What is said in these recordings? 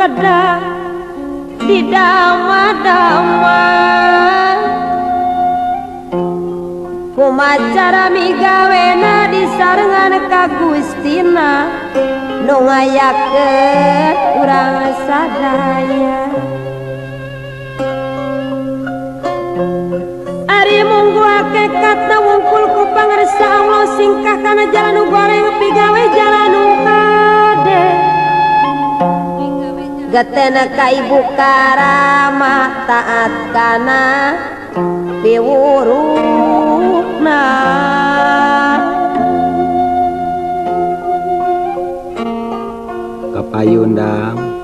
kedah di dama-dama kumacara migawena disarengan ka Gustina nu ngayakeun urang sadaya ari munggu hakikatna wungkul ku pangarsa Allah singkah kana jalan nu goreng pigawe jalan nu kade gatena ka ibu karamah taat kana piwurukna kapayundang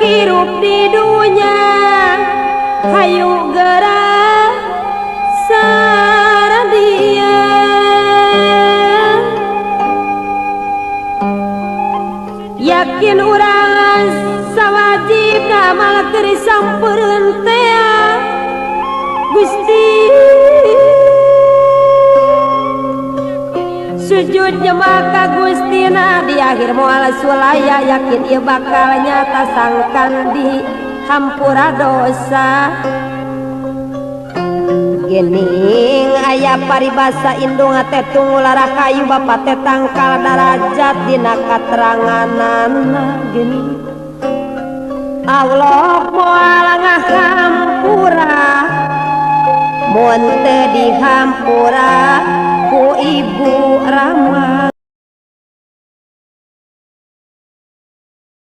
hirup di dunia hayu gerak saradia yakin urang sawajib amal keur sampeureunt teh Gusti sujud jemaah ka Gustina di akhir moal sulaya yakin ieu bakal nyata sangkan di hampura dosa gening aya paribasa indung teh tungulara kayu bapa teh tangkal darajat dina kateranganana gening Allah moal ngahampura mun teu dihampura ku ibu Rama